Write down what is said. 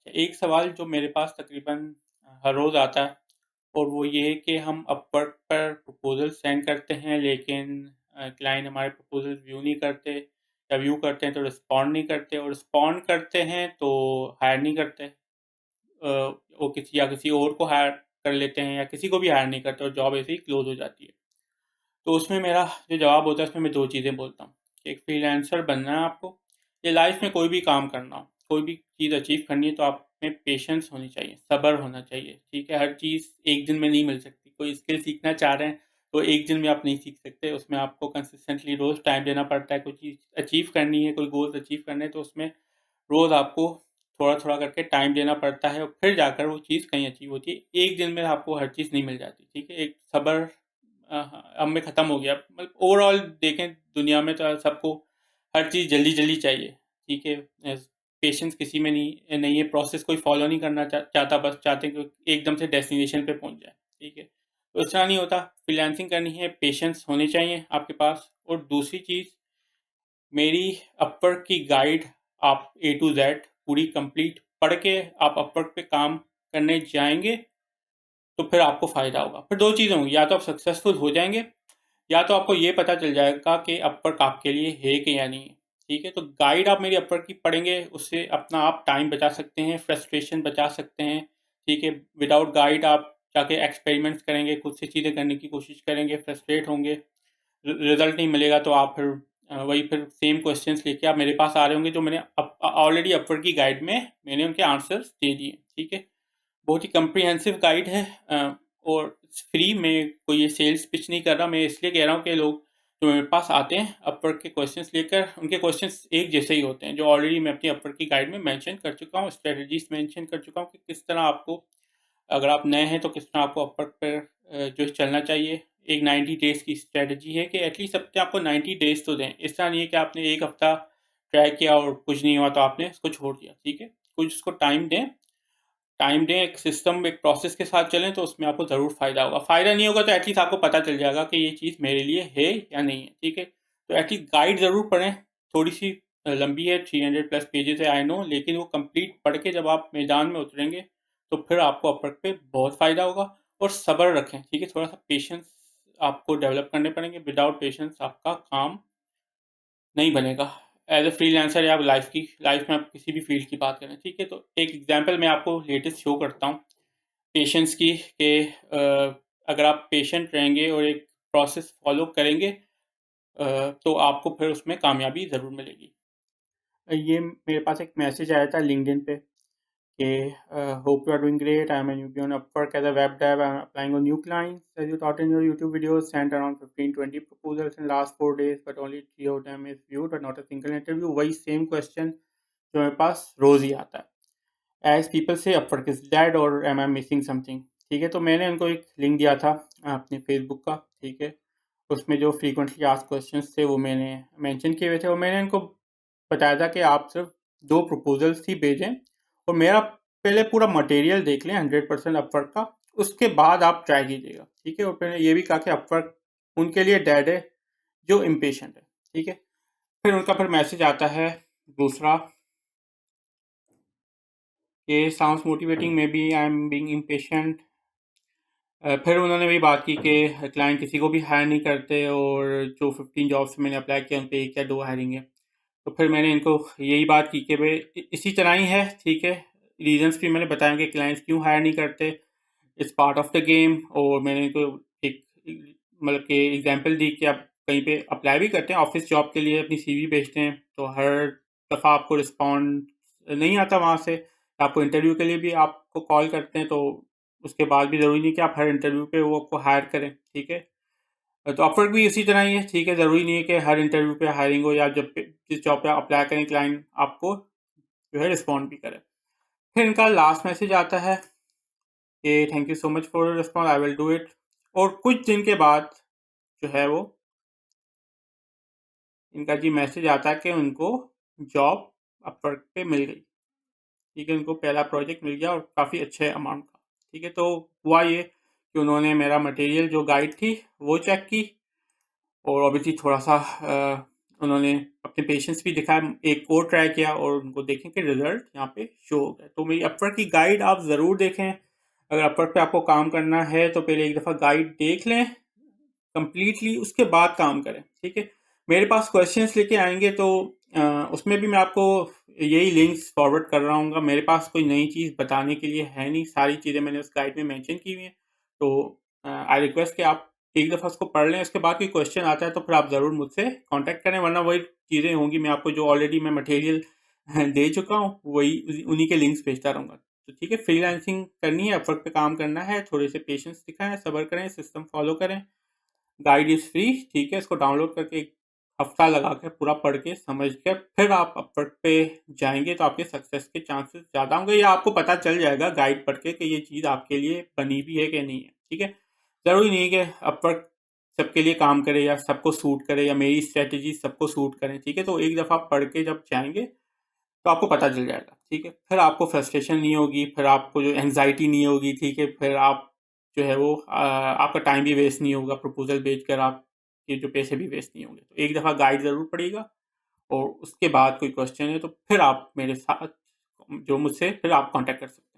एक सवाल जो मेरे पास तकरीबन हर रोज़ आता है और वो ये है कि हम अपवर्क पर प्रपोज़ल सेंड करते हैं, लेकिन क्लाइंट हमारे प्रपोज़ल व्यू नहीं करते, या व्यू करते हैं तो रिस्पॉन्ड नहीं करते, और रिस्पॉन्ड करते हैं तो हायर नहीं करते। वो किसी और को हायर कर लेते हैं, या किसी को भी हायर नहीं करते, और जॉब ऐसे ही क्लोज़ हो जाती है। तो उसमें मेरा जो जवाब होता है, उसमें मैं 2 चीज़ें बोलता हूँ। एक, फ्रीलांसर बनना है आपको, या लाइफ में कोई भी काम करना हो, कोई भी चीज़ अचीव करनी है, तो आप में पेशेंस होनी चाहिए, सब्र होना चाहिए, ठीक है? हर चीज़ एक दिन में नहीं मिल सकती। कोई स्किल सीखना चाह रहे हैं, तो एक दिन में आप नहीं सीख सकते। उसमें आपको कंसिस्टेंटली रोज़ टाइम देना पड़ता है। कोई चीज़ अचीव करनी है, कोई गोल्स अचीव करने हैं, तो उसमें रोज़ आपको थोड़ा-थोड़ा करके टाइम देना पड़ता है, और फिर जाकर वो चीज़ कहीं अचीव होती है। एक दिन में आपको हर चीज़ नहीं मिल जाती, ठीक है? एक सब्र अब में ख़त्म हो गया। मतलब ओवरऑल देखें दुनिया में, तो सबको हर चीज़ जल्दी-जल्दी चाहिए, ठीक है? पेशेंस किसी में नहीं है, प्रोसेस कोई फ़ॉलो नहीं करना चाहता, बस चाहते हैं कि एकदम से डेस्टिनेशन पे पहुँच जाए, ठीक है? तो ऐसा नहीं होता। फ्रीलांसिंग करनी है, पेशेंस होने चाहिए आपके पास। और दूसरी चीज़, मेरी अपवर्क की गाइड आप ए टू जेड पूरी कंप्लीट पढ़ के आप अपवर्क पे काम करने जाएंगे, तो फिर आपको फ़ायदा होगा। फिर दो चीज़ें होंगी, या तो आप सक्सेसफुल हो जाएंगे, या तो आपको ये पता चल जाएगा कि अपवर्क आपके लिए है कि या नहीं है, ठीक है? तो गाइड आप मेरी अपवर्क की पढ़ेंगे, उससे अपना आप टाइम बचा सकते हैं, फ्रस्ट्रेशन बचा सकते हैं, ठीक है? विदाउट गाइड आप जाके एक्सपेरिमेंट्स करेंगे, खुद से चीज़ें करने की कोशिश करेंगे, फ्रस्ट्रेट होंगे, रिजल्ट नहीं मिलेगा, तो आप फिर वही फिर सेम क्वेश्चंस लेके आप मेरे पास आ रहे होंगे, जो मैंने ऑलरेडी अपवर्क की गाइड में मैंने उनके आंसर्स दे दिए, ठीक है? बहुत ही कम्प्रिहेंसिव गाइड है, और फ्री में कोई ये सेल्स पिच नहीं कर रहा। मैं इसलिए कह रहा हूँ कि लोग जो मेरे पास आते हैं अपवर्क के क्वेश्चंस लेकर, उनके क्वेश्चंस एक जैसे ही होते हैं, जो ऑलरेडी मैं अपनी अपवर्क की गाइड में मेंशन कर चुका हूँ, स्ट्रेटजीज मेंशन कर चुका हूँ कि किस तरह आपको, अगर आप नए हैं तो किस तरह आपको अपवर्क पर जो चलना चाहिए। एक 90 डेज़ की स्ट्रेटजी है कि एटलीस्ट हफ्ते आपको 90 डेज़ तो दें। इस तरह नहीं है कि आपने एक हफ्ता ट्राई किया और कुछ नहीं हुआ तो आपने इसको छोड़ दिया, ठीक है? कुछ उसको टाइम दें, एक सिस्टम, एक प्रोसेस के साथ चलें, तो उसमें आपको ज़रूर फ़ायदा होगा। फ़ायदा नहीं होगा तो एटलीस्ट आपको पता चल जाएगा कि ये चीज़ मेरे लिए है या नहीं है, ठीक है? तो एटलीस्ट गाइड ज़रूर पढ़ें। थोड़ी-सी लंबी है, 300 प्लस पेजेज़ है, आई नो, लेकिन वो कंप्लीट पढ़ के जब आप मैदान में उतरेंगे, तो फिर आपको अपवर्क पे बहुत फ़ायदा होगा। और सब्र रखें, ठीक है? थोड़ा-सा पेशेंस आपको डेवलप करने पड़ेंगे। विदाउट पेशेंस आपका काम नहीं बनेगा। एज़ अ फ्रीलांसर, या आप लाइफ़ में आप किसी भी फ़ील्ड की बात करें, ठीक है? तो एक एग्ज़ाम्पल मैं आपको लेटेस्ट शो करता हूँ पेशेंस की, कि अगर आप पेशेंट रहेंगे और एक प्रोसेस फ़ॉलो करेंगे, तो आपको फिर उसमें कामयाबी ज़रूर मिलेगी। ये मेरे पास एक मैसेज आया था लिंक्डइन पे कि hope you are doing great, I am a newbie on Upwork as a web dev, I am applying on new clients as you taught in your YouTube videos, sent around 15-20 proposals in last 4 days, but only 3 of them is viewed, but not a single interview. वही same question जो मेरे पास रोज़ ही आता है। As people से Upwork is dead, और एम आई मिसिंग समथिंग, ठीक है? तो मैंने उनको एक लिंक दिया था अपने फेसबुक का, ठीक है? उसमें जो फ्रीक्वेंटली आस्क्ड क्वेश्चंस थे वो मैंने मेंशन किए हुए थे, और मैंने उनको बताया था कि आप सिर्फ 2 प्रपोजल्स ही भेजें, और मेरा पहले पूरा मटेरियल देख लें 100% अपवर्क का, उसके बाद आप ट्राई कीजिएगा, ठीक है? और मैंने ये भी कहा कि अपवर्क उनके लिए डेड है जो इम्पेशेंट है, ठीक है? फिर उनका मैसेज आता है दूसरा, कि sounds motivating, maybe I am being impatient. फिर उन्होंने भी बात की कि क्लाइंट किसी को भी हायर नहीं करते, और जो 15 जॉब्स मैंने अप्लाई किया उन पे 1 या 2 हायरिंग है। तो फिर मैंने इनको यही बात की कि भाई इसी तरह ही है, ठीक है? रीजंस भी मैंने बताया कि क्लाइंट्स क्यों हायर नहीं करते, it's part of the game. और मैंने इनको एक मतलब कि एग्जांपल दी कि आप कहीं पे अप्लाई भी करते हैं ऑफिस जॉब के लिए, अपनी सीवी भेजते हैं, तो हर दफ़ा आपको रिस्पॉन्ड नहीं आता वहाँ से। आपको इंटरव्यू के लिए भी आपको कॉल करते हैं, तो उसके बाद भी ज़रूरी नहीं कि आप हर इंटरव्यू पे वो आपको हायर करें, ठीक है? तो अपवर्क भी इसी तरह ही है, ठीक है? ज़रूरी नहीं है कि हर इंटरव्यू पे हायरिंग हो, या जब पे जिस जॉब पे अप्लाई करें क्लाइंट आपको जो है रिस्पॉन्ड भी करे। फिर इनका लास्ट मैसेज आता है कि thank you so much for respond, I will do it. और कुछ दिन के बाद जो है वो इनका जी मैसेज आता है कि उनको जॉब अपवर्क पे मिल गई, ठीक है? उनको पहला प्रोजेक्ट मिल गया, और काफ़ी अच्छे अमाउंट का, ठीक है? तो हुआ ये कि उन्होंने मेरा मटेरियल जो गाइड थी वो चेक की, और ऑब्वियसली थोड़ा-सा उन्होंने अपने पेशेंस भी दिखाया, एक और ट्राई किया और उनको देखें कि रिजल्ट यहाँ पे शो हो गया। तो मेरी अपवर्क की गाइड आप ज़रूर देखें। अगर अपवर्क पे आपको काम करना है तो पहले एक दफ़ा गाइड देख लें कंप्लीटली, उसके बाद काम करें, ठीक है। मेरे पास क्वेश्चंस लेके आएंगे तो उसमें भी मैं आपको यही लिंक्स फॉरवर्ड कर रहा हूँ। मेरे पास कोई नई चीज़ बताने के लिए है नहीं, सारी चीज़ें मैंने उस गाइड में मेंशन की हुई हैं। तो आई रिक्वेस्ट कि आप एक दफ़ा उसको पढ़ लें, उसके बाद कोई क्वेश्चन आता है तो फिर आप ज़रूर मुझसे कांटेक्ट करें, वरना वही चीज़ें होंगी, मैं आपको जो ऑलरेडी मैं मटेरियल दे चुका हूँ वही उन्हीं के लिंक्स भेजता रहूँगा। तो ठीक है, फ्रीलांसिंग करनी है, अपवर्क पे काम करना है, थोड़े से पेशेंस दिखाएं, सब्र करें, सिस्टम फॉलो करें। गाइड इज़ फ्री, ठीक है। इसको डाउनलोड करके एक हफ्ता लगा कर पूरा पढ़ के समझ कर फिर आप अपवर्क पे जाएंगे तो आपके सक्सेस के चांसेस ज़्यादा होंगे, या आपको पता चल जाएगा गाइड पढ़ के कि ये चीज़ आपके लिए बनी भी है कि नहीं है, ठीक है। ज़रूरी नहीं कि अपवर्क सबके लिए काम करे या सबको सूट करे या मेरी स्ट्रेटजी सबको सूट करें, ठीक है। तो एक दफ़ा पढ़ के जब जाएंगे तो आपको पता चल जाएगा, ठीक है। फिर आपको फ्रस्ट्रेशन नहीं होगी, फिर आपको जो एंग्जाइटी नहीं होगी, ठीक है। फिर आप जो है वो आपका टाइम भी वेस्ट नहीं होगा, प्रपोजल भेजकर आपके जो पैसे भी वेस्ट नहीं होंगे। तो एक दफ़ा गाइड ज़रूर पढ़िएगा और उसके बाद कोई क्वेश्चन है तो फिर आप मेरे साथ जो मुझसे फिर आप कांटेक्ट कर सकते हैं।